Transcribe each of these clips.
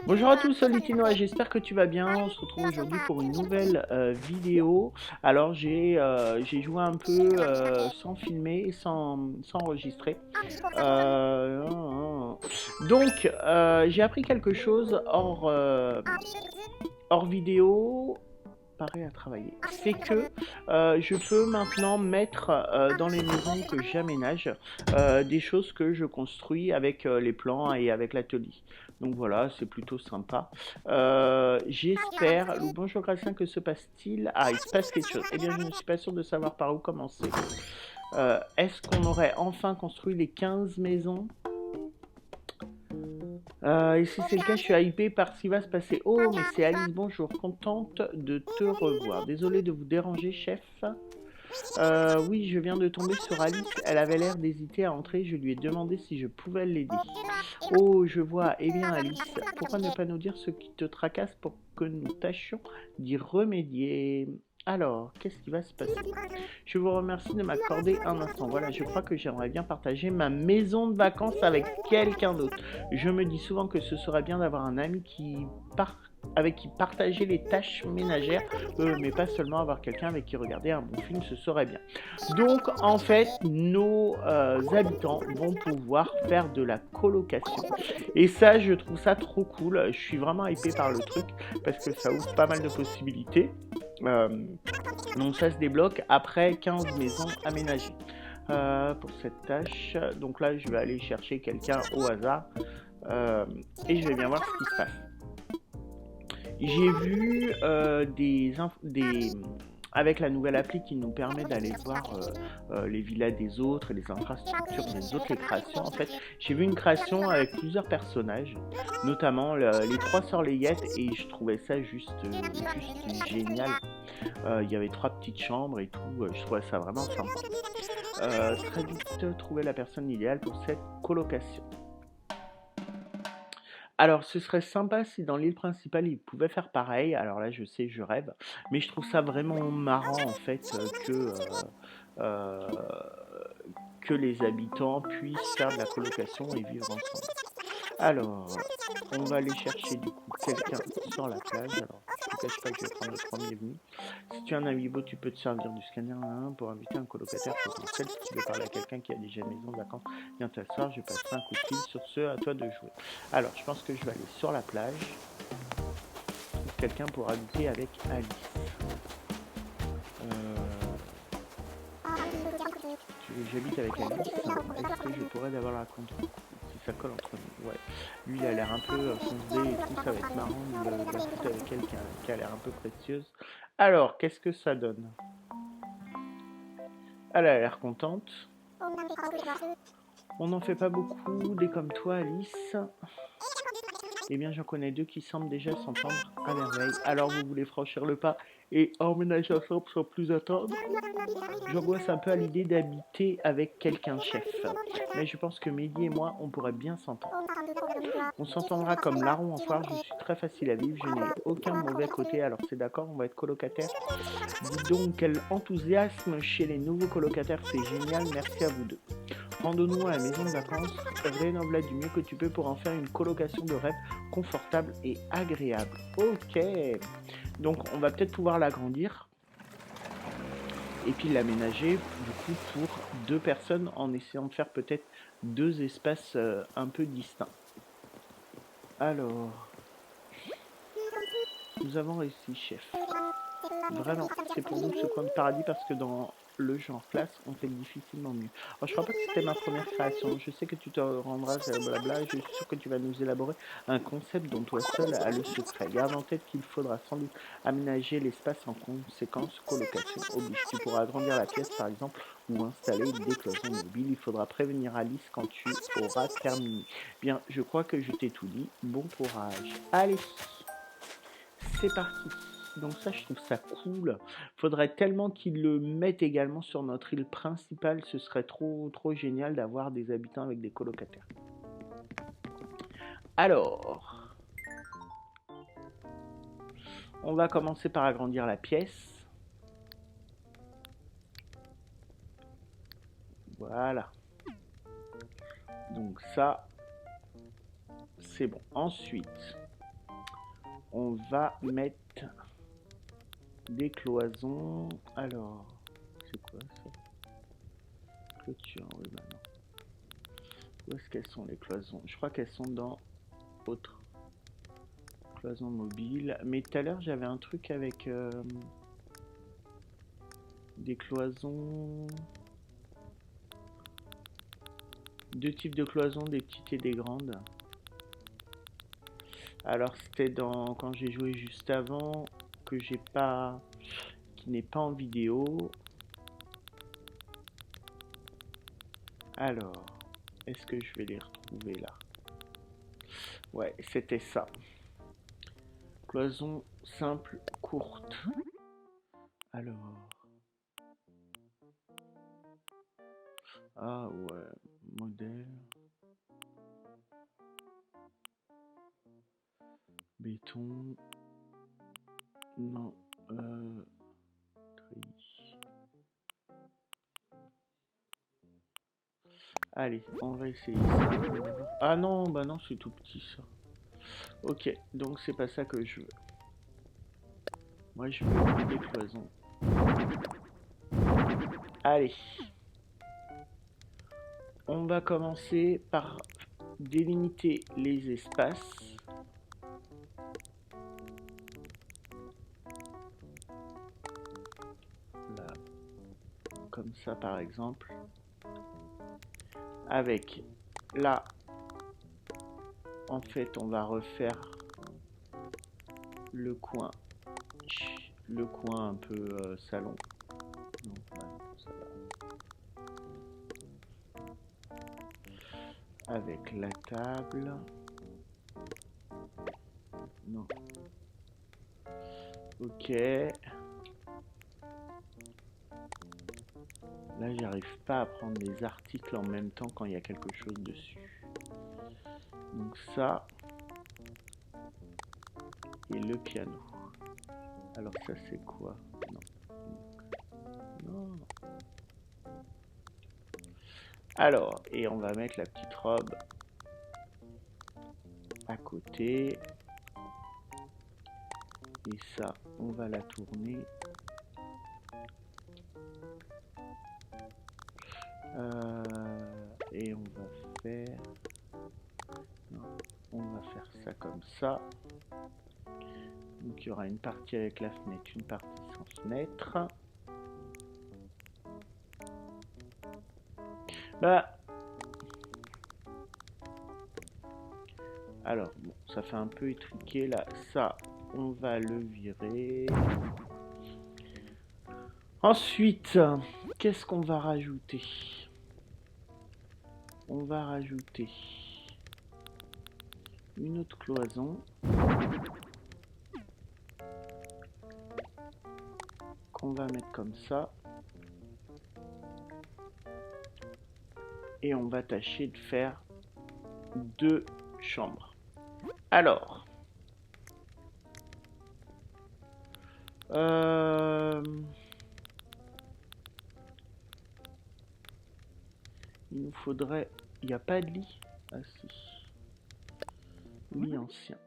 Bonjour à tous, Solitinoa, j'espère que tu vas bien. On se retrouve aujourd'hui pour une nouvelle vidéo. Alors j'ai joué un peu sans filmer, sans enregistrer. J'ai appris quelque chose hors vidéo. Pareil à travailler. C'est que je peux maintenant mettre dans les maisons que j'aménage des choses que je construis avec les plans et avec l'atelier. Donc voilà, c'est plutôt sympa. J'espère. Bonjour Gracien, que se passe-t-il? Ah, il se passe quelque chose. Eh bien, je ne suis pas sûr de savoir par où commencer. Est-ce qu'on aurait enfin construit les 15 maisons? Et si c'est le cas, je suis hypée par ce qui va se passer. Oh, mais c'est Alice, bonjour, contente de te revoir. Désolée de vous déranger, chef. Oui, je viens de tomber sur Alice. Elle avait l'air d'hésiter à entrer. Je lui ai demandé si je pouvais l'aider. Oh, je vois. Eh bien, Alice, pourquoi ne pas nous dire ce qui te tracasse pour que nous tâchions d'y remédier? Alors, qu'est-ce qui va se passer? Je vous remercie de m'accorder un instant. Voilà, je crois que j'aimerais bien partager ma maison de vacances avec quelqu'un d'autre. Je me dis souvent que ce serait bien d'avoir un ami avec qui partager les tâches ménagères, mais pas seulement avoir quelqu'un avec qui regarder un bon film, ce serait bien. Donc, en fait, nos habitants vont pouvoir faire de la colocation. Et ça, je trouve ça trop cool. Je suis vraiment hypé par le truc parce que ça ouvre pas mal de possibilités. Euh, donc ça se débloque après 15 maisons aménagées. Pour cette tâche, donc là je vais aller chercher quelqu'un au hasard et je vais bien voir ce qui se passe. J'ai vu avec la nouvelle appli qui nous permet d'aller voir les villas des autres et les infrastructures des autres, les créations. En fait, j'ai vu une création avec plusieurs personnages, notamment les trois sœurs Layette, et je trouvais ça juste génial. Il y avait trois petites chambres et tout, je trouvais ça vraiment sympa. Très vite trouver la personne idéale pour cette colocation. Alors, ce serait sympa si dans l'île principale, ils pouvaient faire pareil. Alors là, je sais, je rêve. Mais je trouve ça vraiment marrant, en fait, euh, que les habitants puissent faire de la colocation et vivre ensemble. Alors, on va aller chercher du coup quelqu'un sur la plage. Alors, je ne cache pas que je vais prendre le premier venu. Si tu as un Amiibo, tu peux te servir du scanner 1 pour inviter un colocataire potentiel. Si tu veux parler à quelqu'un qui a déjà une maison de vacances, viens t'asseoir, je passerai un coup de fil. Sur ce, à toi de jouer. Alors, je pense que je vais aller sur la plage. Quelqu'un pour habiter avec Alice. J'habite avec Alice. Est-ce que je pourrais d'abord la compte si ça colle entre nous? Ouais. Lui, il a l'air un peu foncé et tout. Ça va être marrant de discuter avec elle qui a l'air un peu précieuse. Alors, qu'est-ce que ça donne? Elle a l'air contente. On n'en fait pas beaucoup, des comme toi, Alice. Eh bien, j'en connais deux qui semblent déjà s'entendre à merveille. Alors, vous voulez franchir le pas et emménager ensemble sans plus attendre? J'angoisse un peu à l'idée d'habiter avec quelqu'un, chef. Mais je pense que Mehdi et moi, on pourrait bien s'entendre. On s'entendra comme larron en foire, je suis très facile à vivre, je n'ai aucun mauvais côté, alors c'est d'accord, on va être colocataire. Dis donc, quel enthousiasme chez les nouveaux colocataires, c'est génial, merci à vous deux. Rendons-nous à la maison de vacances, rénove-la du mieux que tu peux pour en faire une colocation de rêve confortable et agréable. Ok, donc on va peut-être pouvoir l'agrandir et puis l'aménager du coup pour deux personnes en essayant de faire peut-être deux espaces un peu distincts. Alors, nous avons réussi, chef. Vraiment, c'est pour nous ce coin de paradis parce que dans le genre classe, on fait difficilement mieux. Alors, je crois pas que c'était ma première création. Je sais que tu te rendras, blabla, et je suis sûr que tu vas nous élaborer un concept dont toi seul as le secret. Garde en tête qu'il faudra sans doute aménager l'espace en conséquence, colocation oblige. Tu pourras agrandir la pièce par exemple ou installer des cloisons mobiles. Il faudra prévenir Alice quand tu auras terminé. Bien, je crois que je t'ai tout dit. Bon courage. Allez, c'est parti. Donc ça, je trouve ça cool. Faudrait tellement qu'ils le mettent également sur notre île principale. Ce serait trop génial d'avoir des habitants avec des colocataires. Alors, on va commencer par agrandir la pièce. Voilà. Donc ça, c'est bon. Ensuite, on va mettre des cloisons. Alors, c'est quoi ça? Clôture, oui, bah non. Où est-ce qu'elles sont les cloisons? Je crois qu'elles sont dans autre. Cloison mobile. Mais tout à l'heure, j'avais un truc avec des cloisons. Deux types de cloisons, des petites et des grandes. Alors, c'était dans quand j'ai joué juste avant, que j'ai pas, qui n'est pas en vidéo. Alors, est-ce que je vais les retrouver là? Ouais, c'était ça. Cloison simple, courte. Alors. Ah ouais, modèle. Béton. Non. Treillis. Allez, on va essayer ça. Ah non, bah non, c'est tout petit ça. Ok, donc c'est pas ça que je veux. Moi je veux des cloisons. Allez. On va commencer par délimiter les espaces. Là, comme ça par exemple. Avec là, en fait, on va refaire le coin un peu salon. Non, ça va. Avec la table. Non. Ok. Là, j'arrive pas à prendre les articles en même temps quand il y a quelque chose dessus. Donc ça. Et le piano. Alors ça, c'est quoi? Non. Non. Alors, et on va mettre la petite robe à côté. Et ça, on va la tourner. Et on va faire... Non, on va faire ça comme ça. Donc il y aura une partie avec la fenêtre, une partie sans fenêtre. Bah... Alors, bon, ça fait un peu étriqué là. Ça, on va le virer. Ensuite, qu'est-ce qu'on va rajouter? On va rajouter une autre cloison qu'on va mettre comme ça. Et on va tâcher de faire 2 chambres. Alors, il nous faudrait... Il n'y a pas de lit? Ah si. Lit ancien.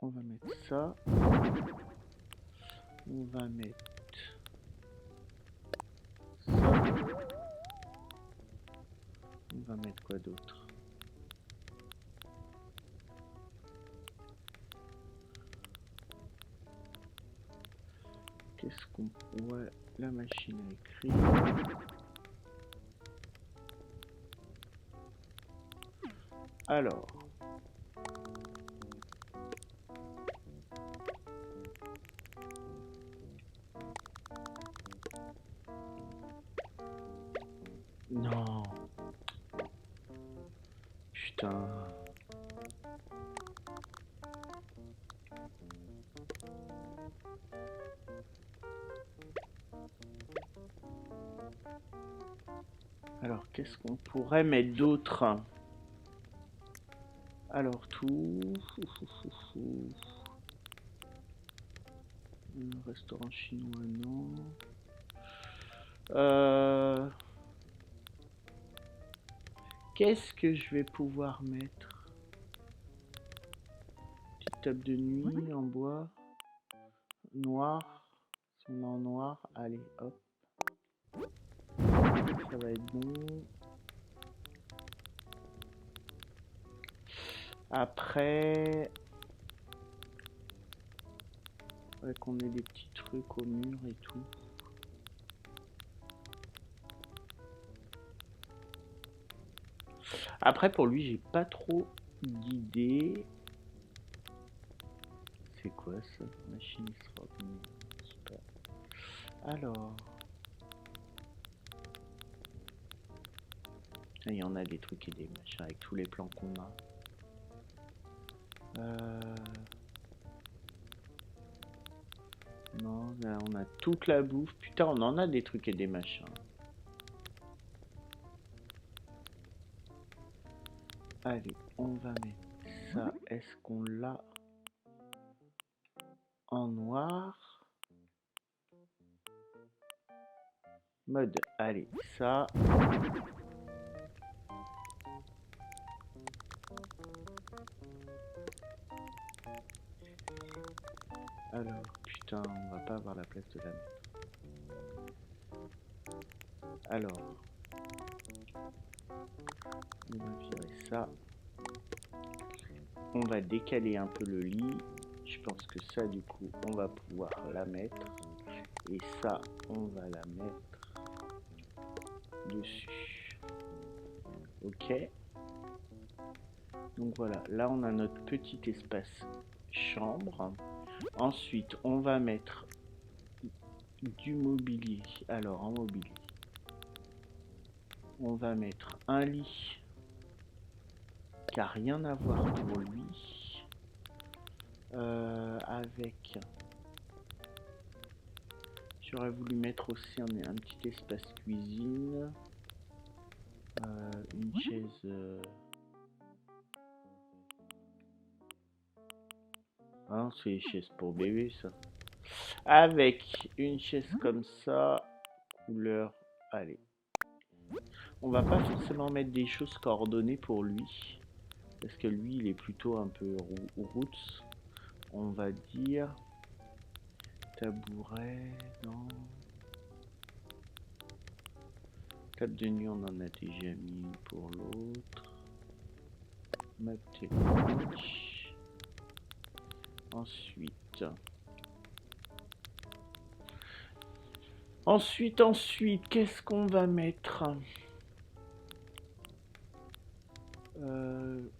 On va mettre ça. On va mettre ça. On va mettre quoi d'autre? Qu'est-ce qu'on... Ouais, la machine à écrire. Alors... Non. Putain. Alors, qu'est-ce qu'on pourrait mettre d'autre? Alors, tout... Un restaurant chinois, non. Qu'est-ce que je vais pouvoir mettre? Petite table de nuit en bois. Noir. Si on est en noir, allez, hop. Ça va être bon. Après... Ouais, qu'on ait des petits trucs au mur et tout. Après, pour lui, j'ai pas trop d'idées. C'est quoi ça? Machiniste Robin. Super. Alors... Il y en a des trucs et des machins avec tous les plans qu'on a. Non, là on a toute la bouffe. Putain, on en a des trucs et des machins. Allez, on va mettre ça. Est-ce qu'on l'a en noir? Mode, allez, ça. Alors, putain, on va pas avoir la place de la mettre. Alors, on va virer ça. On va décaler un peu le lit. Je pense que ça, du coup, on va pouvoir la mettre. Et ça, on va la mettre dessus. Ok. Donc voilà, là on a notre petit espace chambre. Ensuite, on va mettre du mobilier. Alors, en mobilier, on va mettre un lit qui n'a rien à voir pour lui. Avec... J'aurais voulu mettre aussi un petit espace cuisine. Une chaise... Ah non, c'est les chaises pour bébé, ça. Avec une chaise comme ça, couleur... Allez. On va pas forcément mettre des choses coordonnées pour lui. Parce que lui, il est plutôt un peu roots. On va dire... Tabouret, non. Table de nuit, on en a déjà mis pour l'autre. Map téléphonique. Ensuite, qu'est-ce qu'on va mettre? Une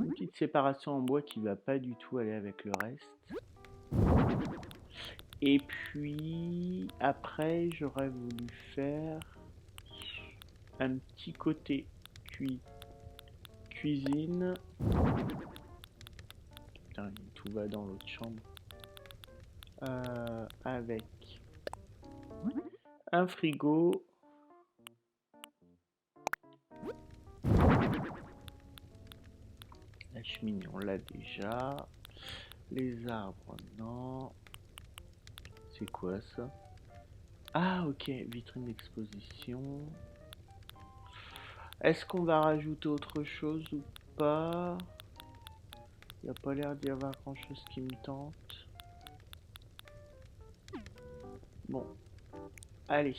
petite séparation en bois qui va pas du tout aller avec le reste. Et puis après j'aurais voulu faire un petit côté cuisine. Putain, tout va dans l'autre chambre. Avec un frigo. La cheminée, on l'a déjà. Les arbres, non. C'est quoi ça? Ah, ok, vitrine d'exposition. Est-ce qu'on va rajouter autre chose ou pas? Il n'y a pas l'air d'y avoir grand chose qui me tente. Bon, allez.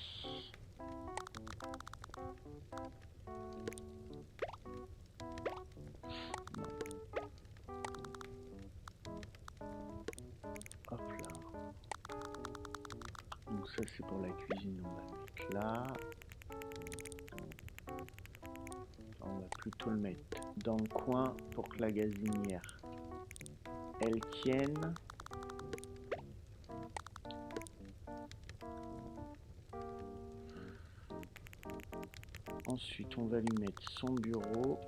Hop là. Donc ça c'est pour la cuisine, on va mettre là. On va plutôt le mettre dans le coin pour que la gazinière elle tienne. Ensuite on va lui mettre son bureau.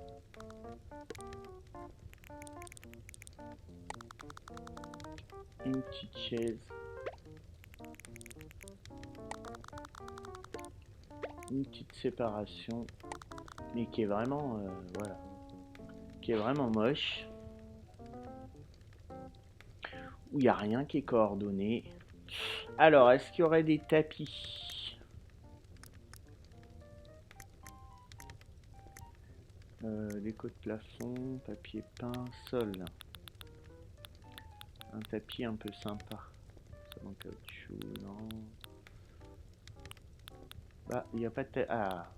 Une petite chaise. Une petite séparation. Mais qui est vraiment... voilà. Qui est vraiment moche. Où il n'y a rien qui est coordonné. Alors, est-ce qu'il y aurait des tapis? Déco de plafond, papier peint, sol. Un tapis un peu sympa. Sol en caoutchouc, non. Bah, il n'y a pas de... Ah.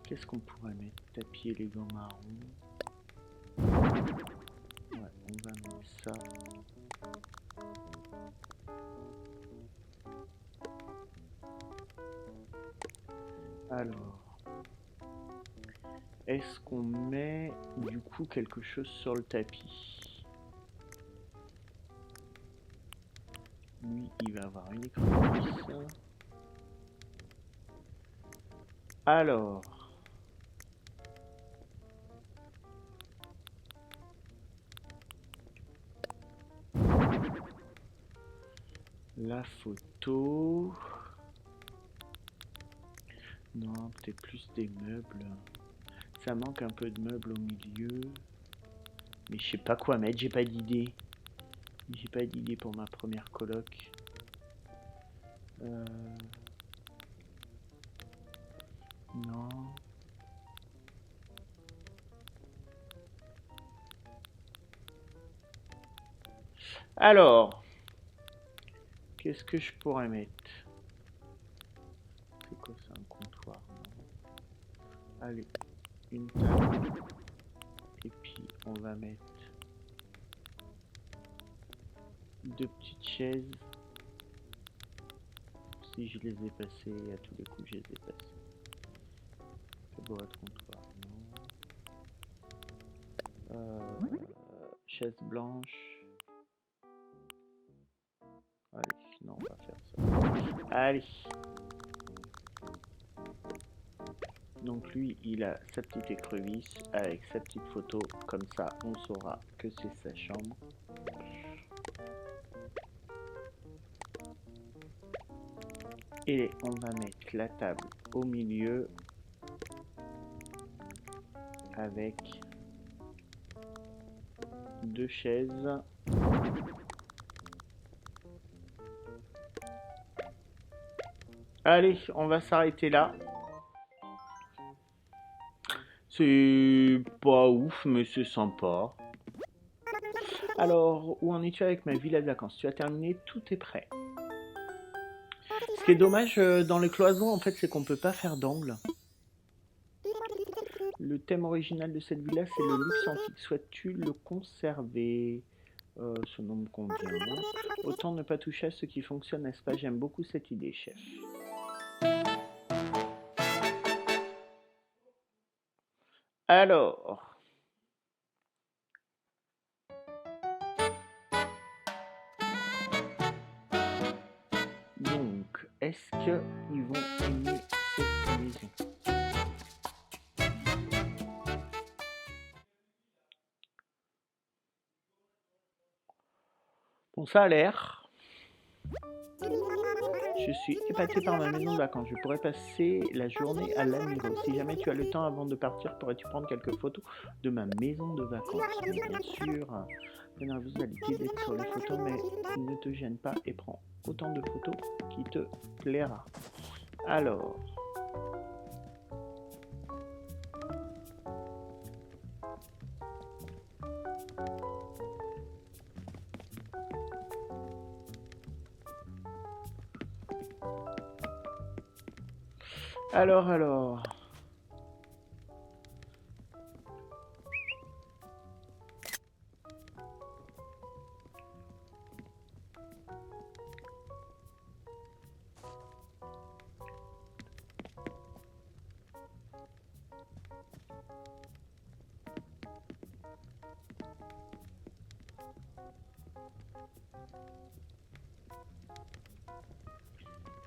Qu'est-ce qu'on pourrait mettre? Tapis élégant marron. Ouais, on va mettre ça. Alors, est-ce qu'on met du coup quelque chose sur le tapis? Lui, il va avoir une écrevisse. Alors, la photo. Non, peut-être plus des meubles. Ça manque un peu de meubles au milieu. Mais je sais pas quoi mettre, j'ai pas d'idée. J'ai pas d'idée pour ma première coloc. Non. Alors, qu'est-ce que je pourrais mettre? C'est quoi ça, un comptoir? Non. Allez, une table. Et puis, on va mettre deux petites chaises. Si je les ai passées, à tous les coups, je les ai passées. Tabouret de comptoir, non. Chaise blanche. Allez, non, on va faire ça. Allez. Donc lui, il a sa petite écrevisse avec sa petite photo. Comme ça, on saura que c'est sa chambre. Et on va mettre la table au milieu avec deux chaises. Allez, on va s'arrêter là. C'est pas ouf, mais c'est sympa. Alors, où en es-tu avec ma villa de vacances? Tu as terminé, tout est prêt. Ce qui est dommage dans les cloisons, en fait, c'est qu'on peut pas faire d'angle. Le thème original de cette villa, c'est le luxe antique. Souhaites-tu le conserver? Ce nom me convient. Autant ne pas toucher à ce qui fonctionne, n'est-ce pas? J'aime beaucoup cette idée, chef. Alors, donc, est-ce qu'ils vont aimer cette maison? Bon, ça a l'air. Je suis épaté par ma maison de vacances. Je pourrais passer la journée à l'Amiro. Si jamais tu as le temps avant de partir, pourrais-tu prendre quelques photos de ma maison de vacances? Mais bien sûr, je nerveuse à l'idée d'être sur les photos, mais ne te gêne pas et prends autant de photos qui te plaira. Alors... Alors...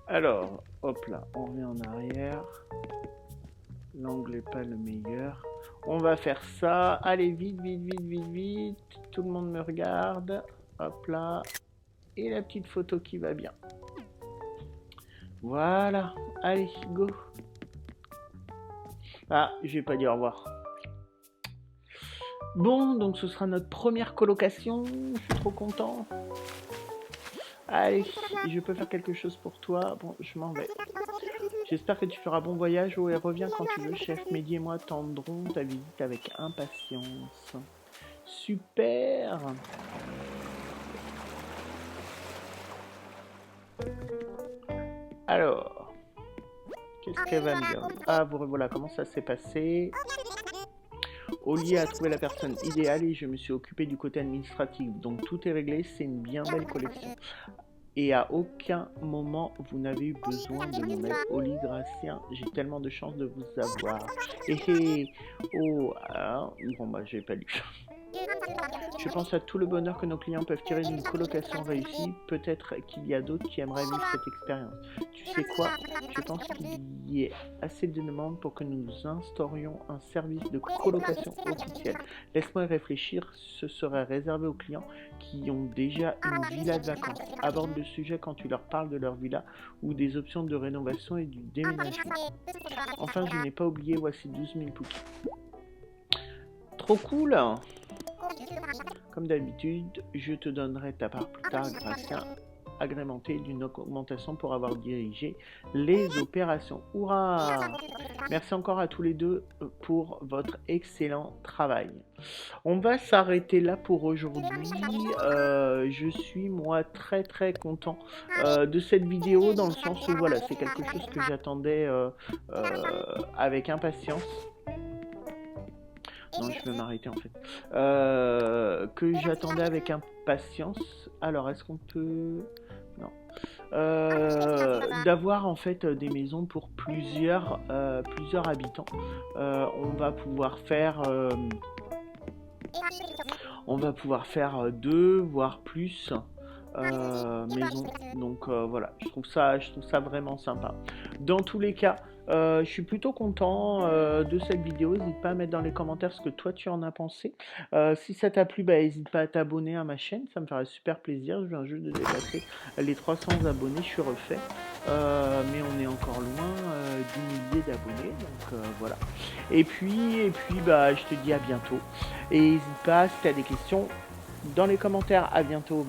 Alors, hop là, on revient en arrière. L'angle n'est pas le meilleur. On va faire ça. Allez, vite, vite, vite, vite, vite. Tout le monde me regarde. Hop là. Et la petite photo qui va bien. Voilà. Allez, go. Ah, je vais pas dire au revoir. Bon, donc ce sera notre première colocation. Je suis trop content. Allez, je peux faire quelque chose pour toi. Bon, je m'en vais. J'espère que tu feras bon voyage. Oh, et reviens quand tu veux, chef. Mehdi et moi attendrons ta visite avec impatience. Super. Alors, qu'est-ce qu'elle va me dire? Ah, vous revoilà, comment ça s'est passé? Oli a trouvé la personne idéale et je me suis occupé du côté administratif. Donc tout est réglé, c'est une bien belle collection. Et à aucun moment vous n'avez eu besoin de mon aide. Oli, Gracien, j'ai tellement de chance de vous avoir. Hé oh, bon bah j'ai pas lu. Je pense à tout le bonheur que nos clients peuvent tirer d'une colocation réussie. Peut-être qu'il y a d'autres qui aimeraient vivre cette expérience. Tu sais quoi? Je pense qu'il y ait assez de demandes pour que nous instaurions un service de colocation officiel. Laisse-moi y réfléchir. Ce serait réservé aux clients qui ont déjà une villa de vacances. Aborde le sujet quand tu leur parles de leur villa ou des options de rénovation et du déménagement. Enfin, je n'ai pas oublié, voici 12 000 pouquets. Trop cool! Comme d'habitude, je te donnerai ta part plus tard, Gracien, agrémenté d'une augmentation pour avoir dirigé les opérations. Hurrah! Merci encore à tous les deux pour votre excellent travail. On va s'arrêter là pour aujourd'hui. Je suis moi très content de cette vidéo dans le sens où voilà, c'est quelque chose que j'attendais avec impatience. Non, je vais m'arrêter en fait. Que j'attendais avec impatience. Alors, est-ce qu'on peut... Non. D'avoir en fait des maisons pour plusieurs habitants. On va pouvoir faire... deux, voire plus maisons. Donc voilà, je trouve ça vraiment sympa. Dans tous les cas, je suis plutôt content de cette vidéo. N'hésite pas à mettre dans les commentaires ce que toi tu en as pensé. Si ça t'a plu, n'hésite pas à t'abonner à ma chaîne, ça me ferait super plaisir. Je viens juste de dépasser les 300 abonnés, je suis refait. Mais on est encore loin du millier d'abonnés, donc voilà. Et puis je te dis à bientôt. Et n'hésite pas, si tu as des questions, dans les commentaires. À bientôt.